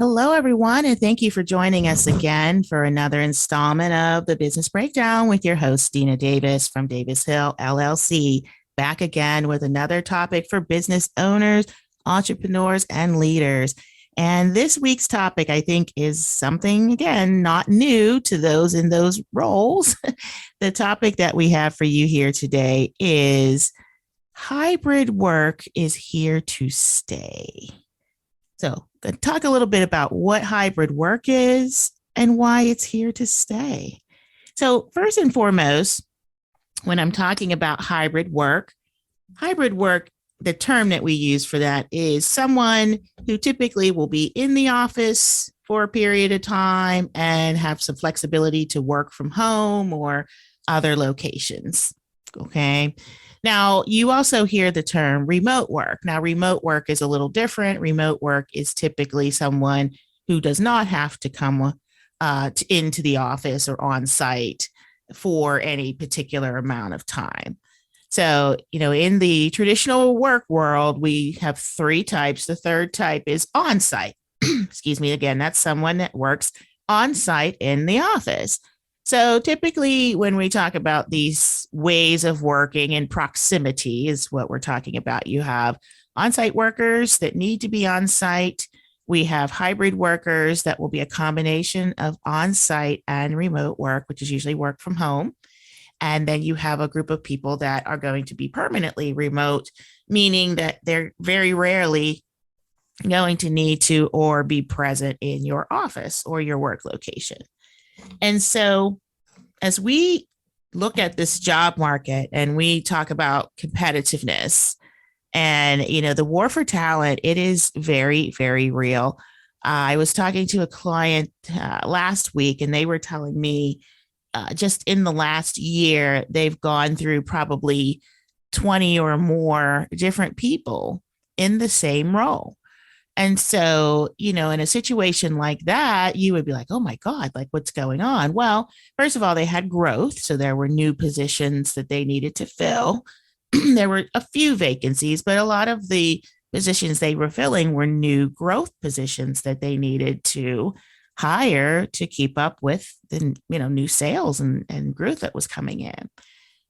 Hello, everyone, and thank you for joining us again for another installment of the Business Breakdown with your host, Dina Davis from Davis Hill LLC. Back again with another topic for business owners, entrepreneurs, and leaders. And this week's topic, I think, is something, again, not new to those in those roles. The topic that we have for you here today is hybrid work is here to stay. So, going to talk a little bit about what hybrid work is and why it's here to stay. So, first and foremost, when I'm talking about hybrid work, the term that we use for that is someone who typically will be in the office for a period of time and have some flexibility to work from home or other locations. Okay. Now, you also hear the term remote work. Now, remote work is a little different. Remote work is typically someone who does not have to come into the office or on site for any particular amount of time. So, in the traditional work world, we have three types. The third type is on site. Excuse me, again, that's someone that works on site in the office. So typically, when we talk about these ways of working in proximity, is what we're talking about. You have on site workers that need to be on site. We have hybrid workers that will be a combination of on site and remote work, which is usually work from home. And then you have a group of people that are going to be permanently remote, meaning that they're very rarely going to need to or be present in your office or your work location. And so, as we look at this job market and we talk about competitiveness and, the war for talent, it is very, very real. I was talking to a client last week, and they were telling me just in the last year, they've gone through probably 20 or more different people in the same role. And so, in a situation like that, you would be like, oh my God, like what's going on? Well, first of all, they had growth. So there were new positions that they needed to fill. There were a few vacancies, but a lot of the positions they were filling were new growth positions that they needed to hire to keep up with the, new sales and growth that was coming in.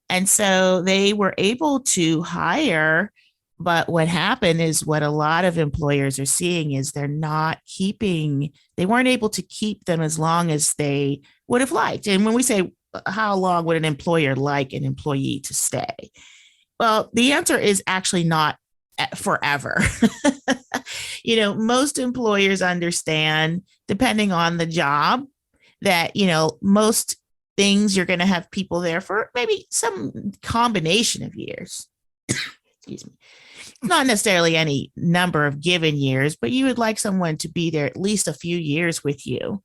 And so they were able to hire, but what happened is what a lot of employers are seeing is they weren't able to keep them as long as they would have liked. And when we say how long would an employer like an employee to stay? Well, the answer is actually not forever. Most employers understand, depending on the job, that, most things you're going to have people there for maybe some combination of years. Excuse me. Not necessarily any number of given years, but you would like someone to be there at least a few years with you,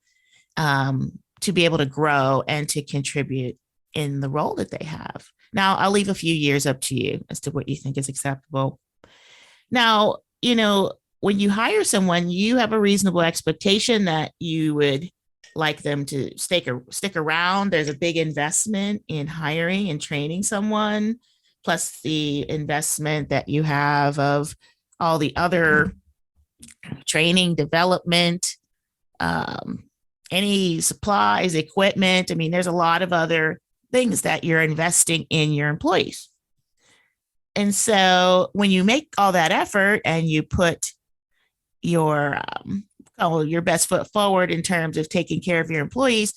to be able to grow and to contribute in the role that they have. Now, I'll leave a few years up to you as to what you think is acceptable. Now, when you hire someone, you have a reasonable expectation that you would like them to stick around. There's a big investment in hiring and training someone, plus the investment that you have of all the other training, development, any supplies, equipment. I mean, there's a lot of other things that you're investing in your employees. And so when you make all that effort and you put your your best foot forward in terms of taking care of your employees,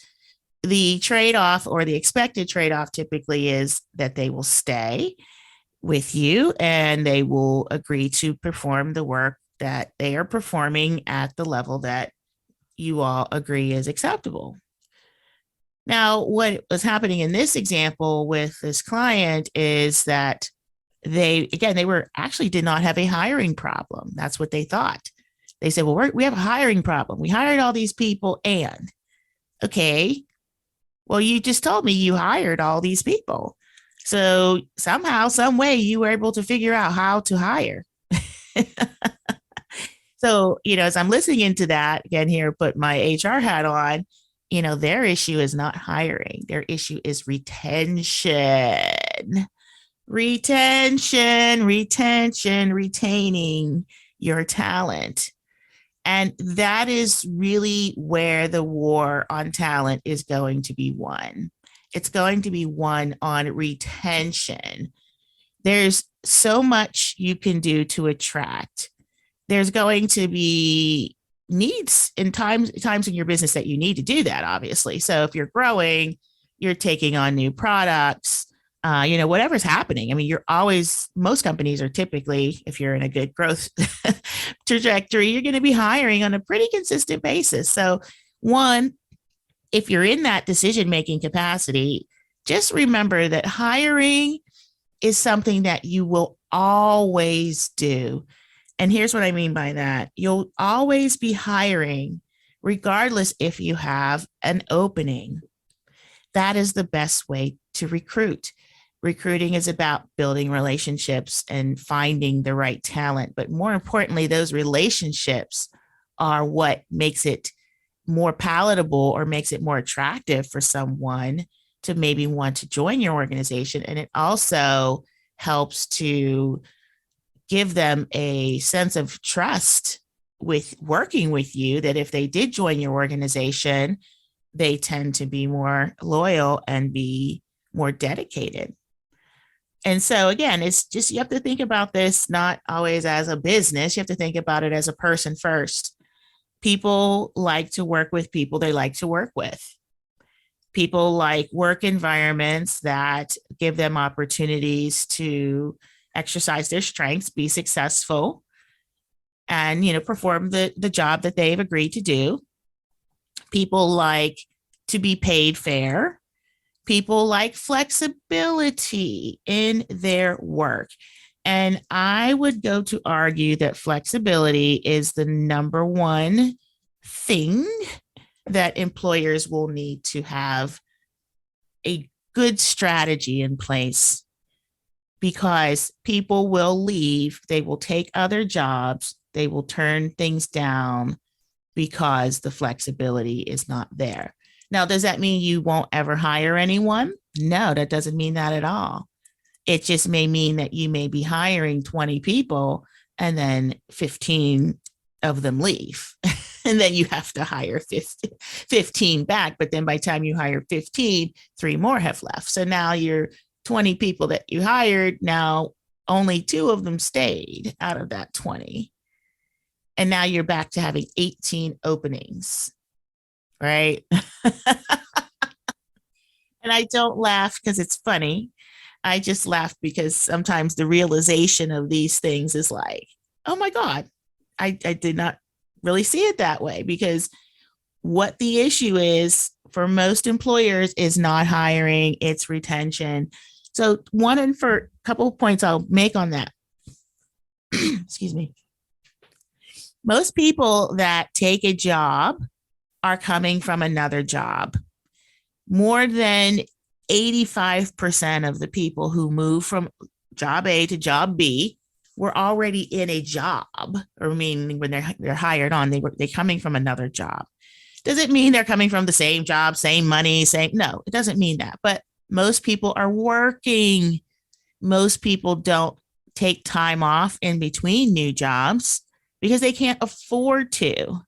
the trade-off or the expected trade-off typically is that they will stay with you and they will agree to perform the work that they are performing at the level that you all agree is acceptable. Now, what was happening in this example with this client is that they were actually did not have a hiring problem. That's what they thought. They said, well, we have a hiring problem. We hired all these people and, okay, well, you just told me you hired all these people. So somehow, some way you were able to figure out how to hire. So, as I'm listening into that again here, put my HR hat on, their issue is not hiring. Their issue is retention, retaining your talent. And that is really where the war on talent is going to be won. It's going to be won on retention. There's so much you can do to attract. There's going to be needs and times in your business that you need to do that, obviously. So if you're growing, you're taking on new products, whatever's happening. I mean, you're always, most companies are typically, if you're in a good growth trajectory, you're going to be hiring on a pretty consistent basis. So, one, if you're in that decision making capacity, just remember that hiring is something that you will always do. And here's what I mean by that: you'll always be hiring, regardless if you have an opening. That is the best way to recruit. Recruiting is about building relationships and finding the right talent. But more importantly, those relationships are what makes it more palatable or makes it more attractive for someone to maybe want to join your organization. And it also helps to give them a sense of trust with working with you, that if they did join your organization, they tend to be more loyal and be more dedicated. And so, again, it's just, you have to think about this not always as a business. You have to think about it as a person first. People like to work with people they like to work with. People like work environments that give them opportunities to exercise their strengths, be successful, and perform the job that they've agreed to do. People like to be paid fair. People like flexibility in their work. And I would go to argue that flexibility is the number one thing that employers will need to have a good strategy in place, because people will leave, they will take other jobs, they will turn things down because the flexibility is not there. Now, does that mean you won't ever hire anyone? No, that doesn't mean that at all. It just may mean that you may be hiring 20 people and then 15 of them leave. And then you have to hire 15 back. But then by the time you hire 15, 3 more have left. So now you're 20 people that you hired, now only 2 of them stayed out of that 20. And now you're back to having 18 openings, right? And I don't laugh because it's funny. I just laugh because sometimes the realization of these things is like, oh my God, I did not really see it that way. Because what the issue is for most employers is not hiring, it's retention. So one, and for a couple of points I'll make on that. Excuse me. Most people that take a job are coming from another job. More than 85% of the people who move from job A to job B were already in a job, or meaning when they're hired on, they're coming from another job. Does it mean they're coming from the same job, same money, same? No, it doesn't mean that. But most people are working. Most people don't take time off in between new jobs because they can't afford to.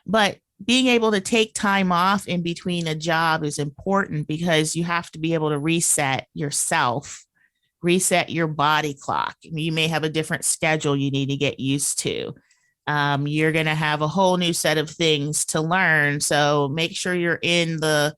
But being able to take time off in between a job is important, because you have to be able to reset yourself, reset your body clock. You may have a different schedule you need to get used to. You're going to have a whole new set of things to learn. So make sure you're in the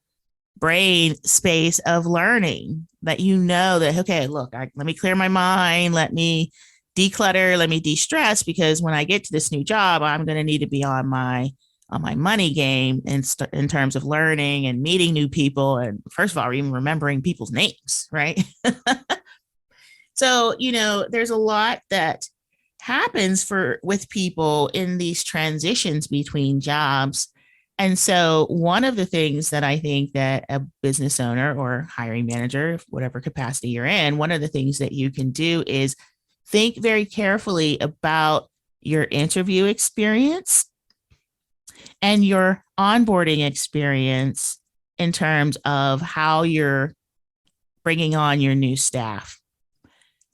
brain space of learning, that that, okay, look, let me clear my mind. Let me declutter. Let me de-stress, because when I get to this new job, I'm going to need to be on my money game in terms of learning and meeting new people. And first of all, even remembering people's names, right? So, there's a lot that happens with people in these transitions between jobs. And so one of the things that I think that a business owner or hiring manager, whatever capacity you're in, one of the things that you can do is think very carefully about your interview experience and your onboarding experience in terms of how you're bringing on your new staff.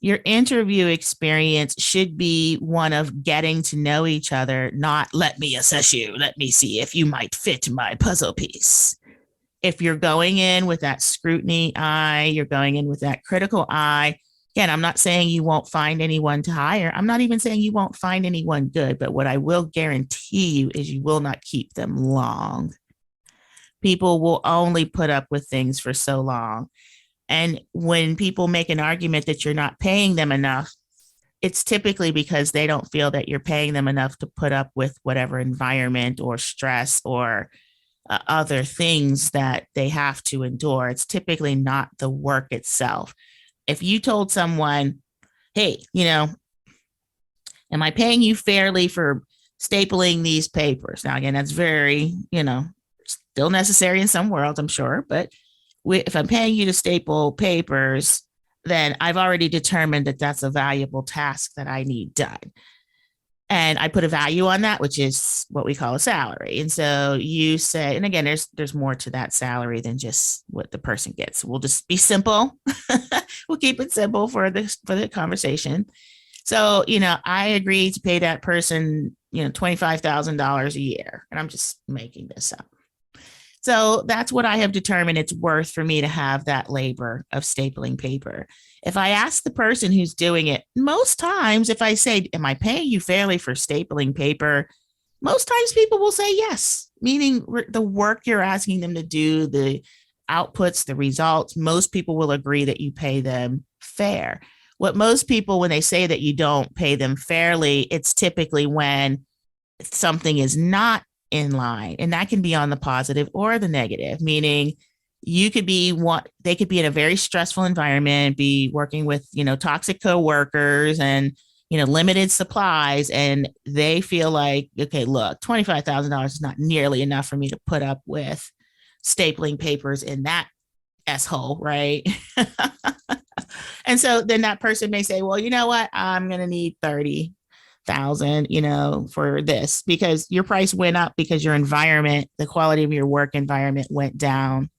Your interview experience should be one of getting to know each other, not let me assess you. Let me see if you might fit my puzzle piece. If you're going in with that scrutiny eye, you're going in with that critical eye. Again, I'm not saying you won't find anyone to hire. I'm not even saying you won't find anyone good, but what I will guarantee you is you will not keep them long. People will only put up with things for so long. And when people make an argument that you're not paying them enough, it's typically because they don't feel that you're paying them enough to put up with whatever environment or stress or other things that they have to endure. It's typically not the work itself. If you told someone, hey, am I paying you fairly for stapling these papers? Now, again, that's very, still necessary in some worlds, I'm sure, but if I'm paying you to staple papers, then I've already determined that that's a valuable task that I need done. And I put a value on that, which is what we call a salary. And so you say, and again, there's more to that salary than just what the person gets. We'll just be simple. We'll keep it simple for the conversation. So, I agreed to pay that person, $25,000 a year. And I'm just making this up. So that's what I have determined it's worth for me to have that labor of stapling paper. If I ask the person who's doing it, most times, if I say, am I paying you fairly for stapling paper? Most times people will say yes, meaning the work you're asking them to do, the outputs, the results, most people will agree that you pay them fair. What most people, when they say that you don't pay them fairly, it's typically when something is not in line, and that can be on the positive or the negative, meaning they could be in a very stressful environment, be working with toxic coworkers and limited supplies, and they feel like, okay, look, $25,000 is not nearly enough for me to put up with stapling papers in that s-hole, right? And so then that person may say, well, you know what, I'm going to need 30,000, for this, because your price went up because your environment, the quality of your work environment went down.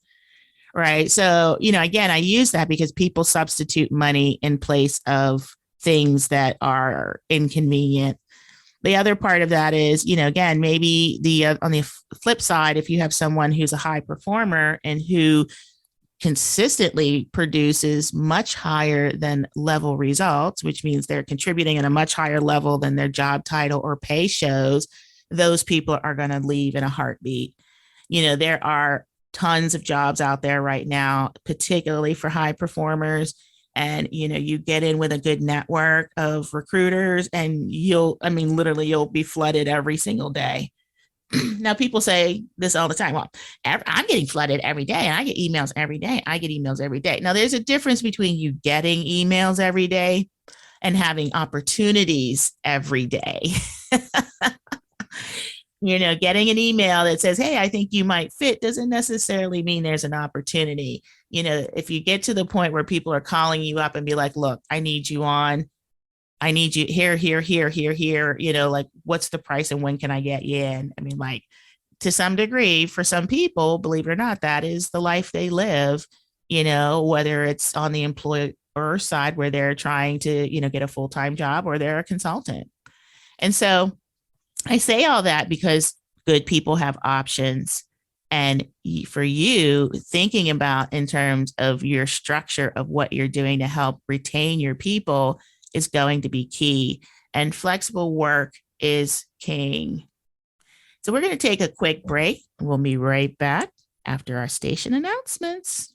Right. So, again, I use that because people substitute money in place of things that are inconvenient. The other part of that is, again, maybe on the flip side, if you have someone who's a high performer and who consistently produces much higher than level results, which means they're contributing at a much higher level than their job title or pay shows, those people are going to leave in a heartbeat. There are tons of jobs out there right now, particularly for high performers. And, you get in with a good network of recruiters and you'll be flooded every single day. Now, people say this all the time. Well, I'm getting flooded every day and I get emails every day. I get emails every day. Now, there's a difference between you getting emails every day and having opportunities every day. Getting an email that says, hey, I think you might fit doesn't necessarily mean there's an opportunity. If you get to the point where people are calling you up and be like, look, I need you on, I need you here, here, here, here, here, like what's the price and when can I get you in? I mean, like to some degree, for some people, believe it or not, that is the life they live, whether it's on the employer side where they're trying to, get a full-time job or they're a consultant. And so I say all that because good people have options. And for you, thinking about in terms of your structure of what you're doing to help retain your people is going to be key. And flexible work is king. So we're going to take a quick break. We'll be right back after our station announcements.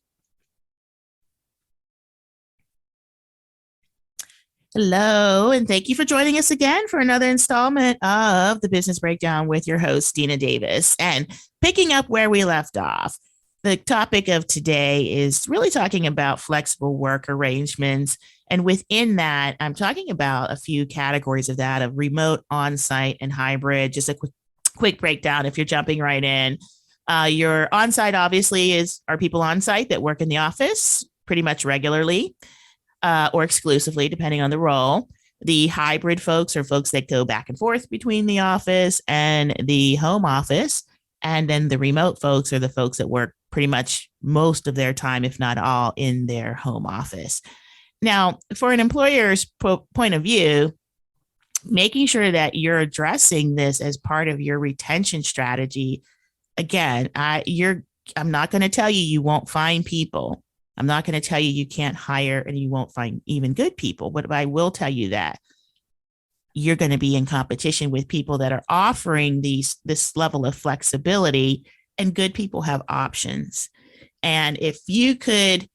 Hello, and thank you for joining us again for another installment of the Business Breakdown with your host, Dina Davis. And picking up where we left off, the topic of today is really talking about flexible work arrangements. And within that, I'm talking about a few categories of that, of remote, on-site, and hybrid. Just a quick breakdown if you're jumping right in. Your on-site obviously are people on-site that work in the office pretty much regularly. Or exclusively, depending on the role. The hybrid folks are folks that go back and forth between the office and the home office. And then the remote folks are the folks that work pretty much most of their time, if not all, in their home office. Now, for an employer's point of view, making sure that you're addressing this as part of your retention strategy. Again, I'm not going to tell you you won't find people. I'm not going to tell you you can't hire and you won't find even good people, but I will tell you that you're going to be in competition with people that are offering this level of flexibility, and good people have options. And if you could,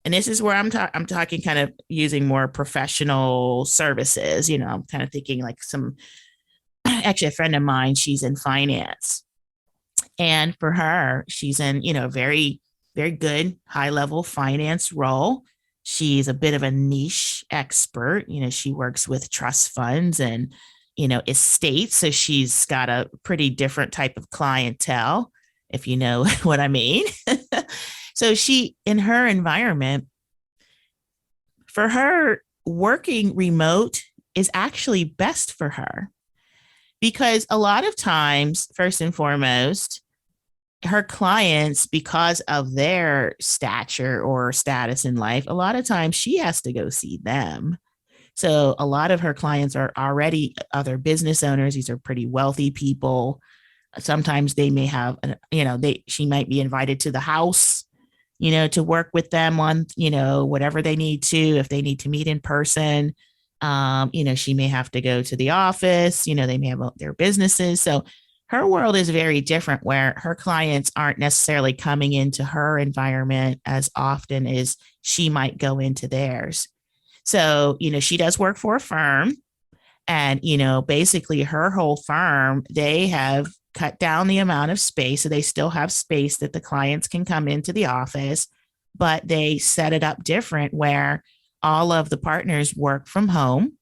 and this is where I'm talking kind of using more professional services, I'm kind of thinking like some, actually a friend of mine, she's in finance. And for her, she's in, very, very good high level finance role. She's a bit of a niche expert. She works with trust funds and, estates. So she's got a pretty different type of clientele, if you know what I mean. So she, in her environment, for her, working remote is actually best for her because a lot of times, first and foremost, her clients, because of their stature or status in life, a lot of times she has to go see them. So a lot of her clients are already other business owners. These are pretty wealthy people. Sometimes they may have, she might be invited to the house, to work with them on, whatever they need to, if they need to meet in person. She may have to go to the office, they may have their businesses. So her world is very different where her clients aren't necessarily coming into her environment as often as she might go into theirs. So, she does work for a firm, and, basically her whole firm, they have cut down the amount of space. So they still have space that the clients can come into the office, but they set it up different where all of the partners work from home.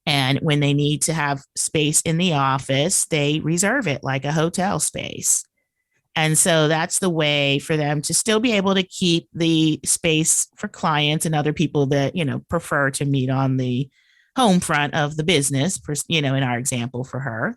And when they need to have space in the office, they reserve it like a hotel space. And so that's the way for them to still be able to keep the space for clients and other people that, prefer to meet on the home front of the business, in our example for her.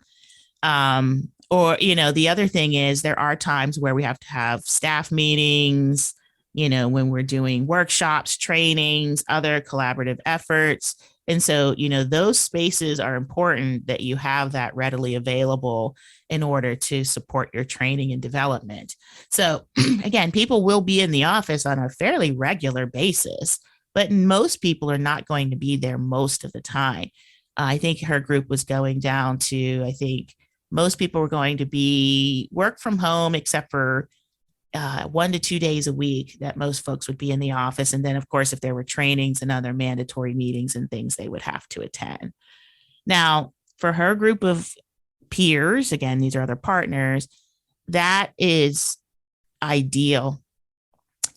Or, the other thing is there are times where we have to have staff meetings, when we're doing workshops, trainings, other collaborative efforts. And so, those spaces are important that you have that readily available in order to support your training and development. So, again, people will be in the office on a fairly regular basis, but most people are not going to be there most of the time. I think her group was going down to, I think most people were going to be work from home, except for 1 to 2 days a week that most folks would be in the office. And then, of course, if there were trainings and other mandatory meetings and things, they would have to attend. Now, for her group of peers, again, these are other partners, that is ideal.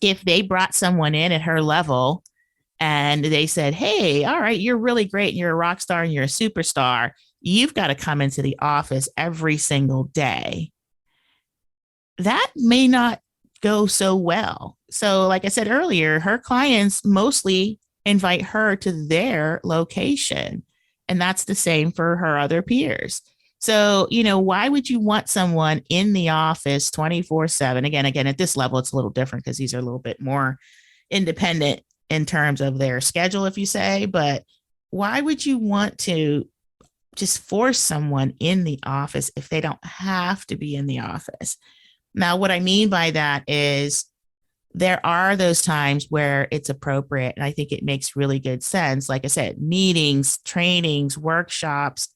If they brought someone in at her level and they said, hey, all right, you're really great and you're a rock star and you're a superstar, you've got to come into the office every single day. That may not go so well. So, like I said earlier, her clients mostly invite her to their location. And that's the same for her other peers. So, why would you want someone in the office 24/7? Again, at this level, it's a little different because these are a little bit more independent in terms of their schedule, if you say, but why would you want to just force someone in the office if they don't have to be in the office? Now, what I mean by that is there are those times where it's appropriate. And I think it makes really good sense. Like I said, meetings, trainings, workshops,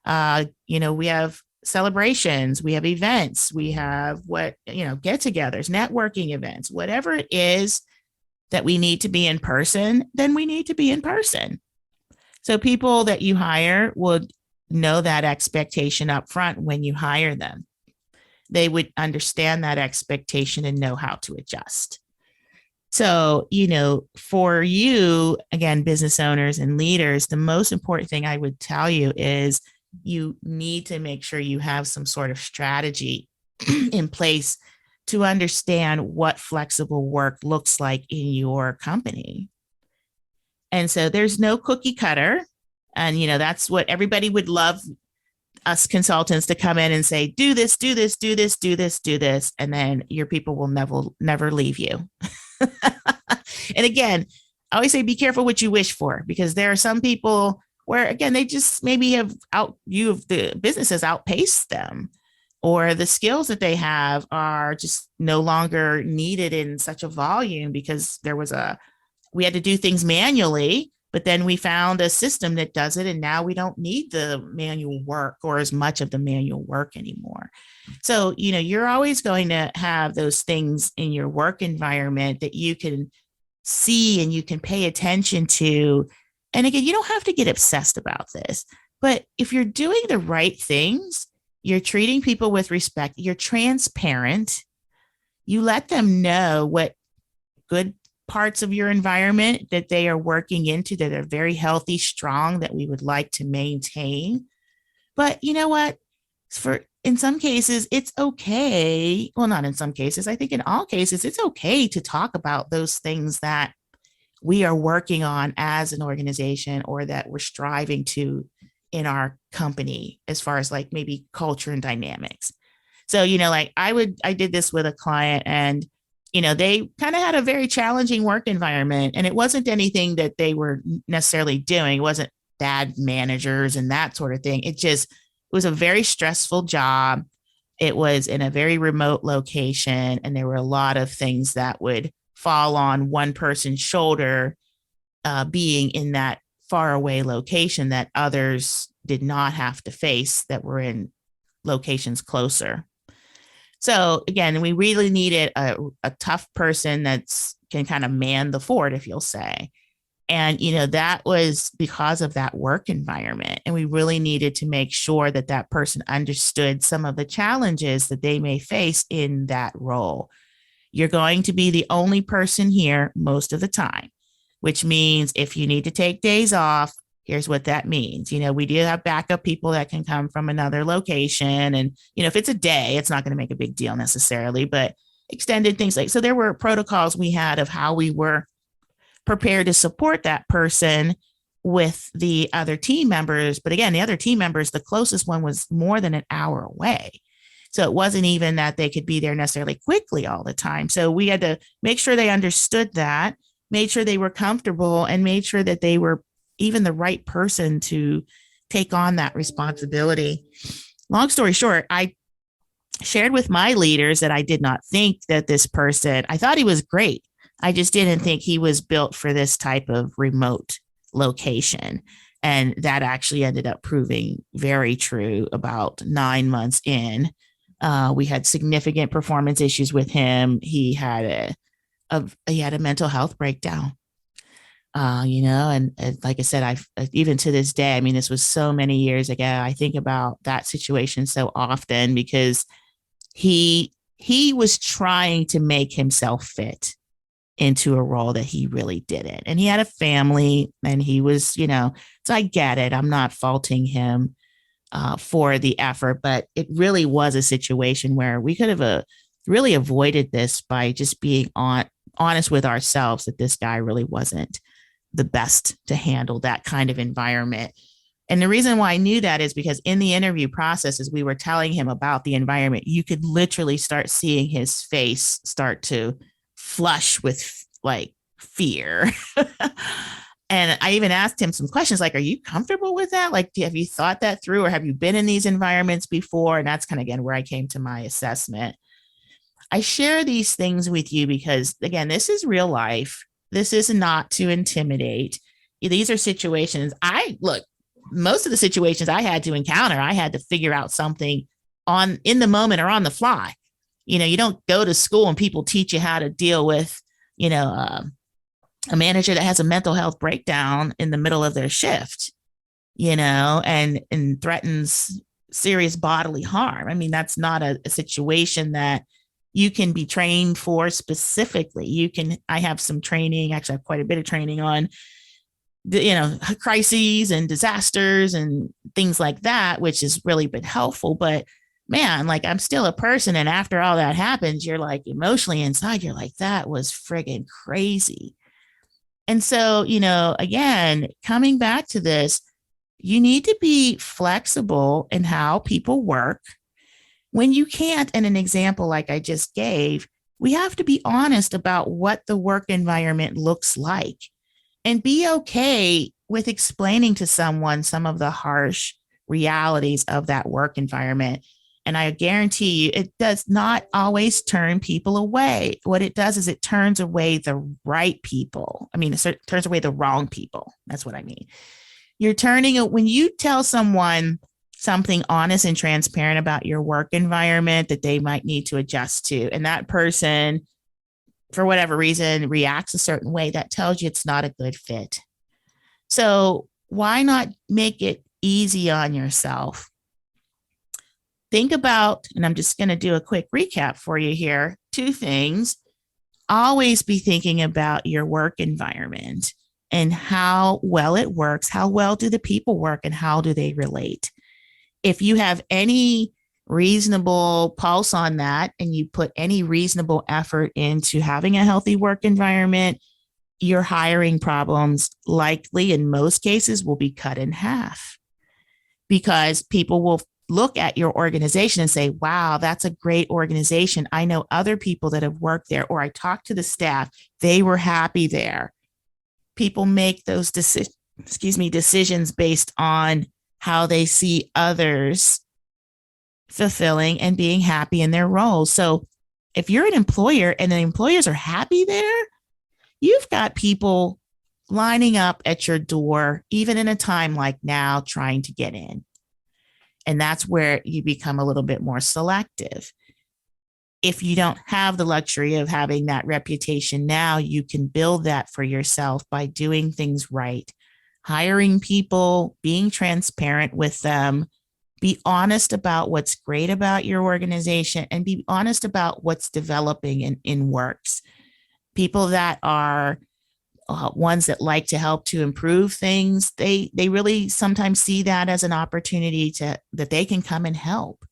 we have celebrations, we have events, we have get togethers, networking events, whatever it is that we need to be in person, then we need to be in person. So people that you hire would know that expectation up front when you hire them. They would understand that expectation and know how to adjust. So, for you, again, business owners and leaders, the most important thing I would tell you is you need to make sure you have some sort of strategy in place to understand what flexible work looks like in your company. And so there's no cookie cutter. And, that's what everybody would love us consultants to come in and say, do this, do this, do this, do this, do this. And then your people will never leave you. And again, I always say be careful what you wish for, because there are some people where, again, they just maybe the business has outpaced them, or the skills that they have are just no longer needed in such a volume because we had to do things manually, but then we found a system that does it. And now we don't need the manual work or as much of the manual work anymore. So, you're always going to have those things in your work environment that you can see and you can pay attention to. And again, you don't have to get obsessed about this, but if you're doing the right things, you're treating people with respect, you're transparent, you let them know what good parts of your environment that they are working into that are very healthy, strong, that we would like to maintain. But you know what? In some cases, it's okay. Well, not in some cases. I think in all cases, it's okay to talk about those things that we are working on as an organization or that we're striving to in our company, as far as like maybe culture and dynamics. So, like I did this with a client, and they kind of had a very challenging work environment, and it wasn't anything that they were necessarily doing. It wasn't bad managers and that sort of thing. It was a very stressful job. It was in a very remote location, and there were a lot of things that would fall on one person's shoulder, being in that far away location that others did not have to face that were in locations closer. So again, we really needed a tough person that's can kind of man the fort, if you'll say. And, that was because of that work environment. And we really needed to make sure that that person understood some of the challenges that they may face in that role. You're going to be the only person here most of the time, which means if you need to take days off, here's what that means. We do have backup people that can come from another location. And, if it's a day, it's not going to make a big deal necessarily, but extended things so there were protocols we had of how we were prepared to support that person with the other team members. But again, the other team members, the closest one was more than an hour away. So it wasn't even that they could be there necessarily quickly all the time. So we had to make sure they understood that, made sure they were comfortable, and made sure that they were even the right person to take on that responsibility. Long story short, I shared with my leaders that I did not think that this person, I thought he was great. I just didn't think he was built for this type of remote location. And that actually ended up proving very true about 9 months in. We had significant performance issues with him. He had a mental health breakdown. And like I said, even to this day, I mean, this was so many years ago. I think about that situation so often because he was trying to make himself fit into a role that he really didn't. And he had a family, and he was, so I get it. I'm not faulting him for the effort, but it really was a situation where we could have really avoided this by just being honest with ourselves that this guy really wasn't the best to handle that kind of environment. And the reason why I knew that is because in the interview process, as we were telling him about the environment, you could literally start seeing his face start to flush with like fear. And I even asked him some questions like, are you comfortable with that? Like, have you thought that through, or have you been in these environments before? And that's kind of, again, where I came to my assessment. I share these things with you because, again, this is real life. This is not to intimidate. These are situations most of the situations I had to encounter, I had to figure out something in the moment or on the fly. You don't go to school and people teach you how to deal with, a manager that has a mental health breakdown in the middle of their shift, and threatens serious bodily harm. I mean, that's not a situation that you can be trained for specifically. I have some training, actually I have quite a bit of training on crises and disasters and things like that, which has really been helpful. But man, like, I'm still a person. And after all that happens, you're like emotionally inside, you're like, that was friggin' crazy. And so, again, coming back to this, you need to be flexible in how people work. When you can't, and an example like I just gave, we have to be honest about what the work environment looks like. and be okay with explaining to someone some of the harsh realities of that work environment. And I guarantee you, it does not always turn people away. What it does is it turns away the right people. I mean, it turns away the wrong people. That's what I mean. You're turning it when you tell someone something honest and transparent about your work environment that they might need to adjust to, and that person, for whatever reason, reacts a certain way, that tells you it's not a good fit. So why not make it easy on yourself? Think about, and I'm just going to do a quick recap for you here, two things. Always be thinking about your work environment and how well it works. How well do the people work and how do they relate? If you have any reasonable pulse on that and you put any reasonable effort into having a healthy work environment, your hiring problems likely in most cases will be cut in half, because people will look at your organization and say, wow, that's a great organization. I know other people that have worked there, or I talked to the staff, they were happy there. People make those decisions based on how they see others fulfilling and being happy in their roles. So if you're an employer and the employers are happy there, you've got people lining up at your door, even in a time like now, trying to get in. And that's where you become a little bit more selective. If you don't have the luxury of having that reputation now, you can build that for yourself by doing things right, hiring people, being transparent with them, be honest about what's great about your organization, and be honest about what's developing in works. People that are ones that like to help to improve things, they really sometimes see that as an opportunity to that they can come and help.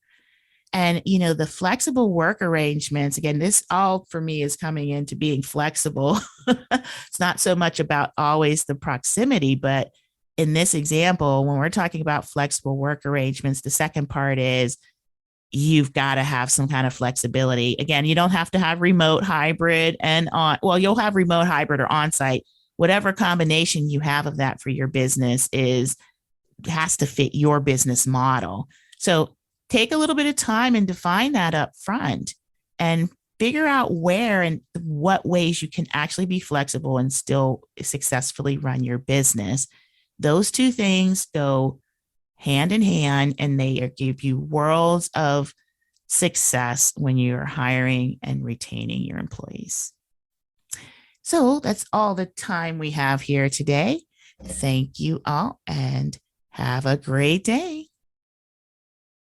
And the flexible work arrangements, again, this all for me is coming into being flexible. It's not so much about always the proximity, but in this example, when we're talking about flexible work arrangements, the second part is you've got to have some kind of flexibility. Again, you don't have to have remote, hybrid, and you'll have remote, hybrid, or on-site. Whatever combination you have of that for your business has to fit your business model. So take a little bit of time and define that up front and figure out where and what ways you can actually be flexible and still successfully run your business. Those two things go hand in hand, and they give you worlds of success when you're hiring and retaining your employees. So that's all the time we have here today. Thank you all and have a great day.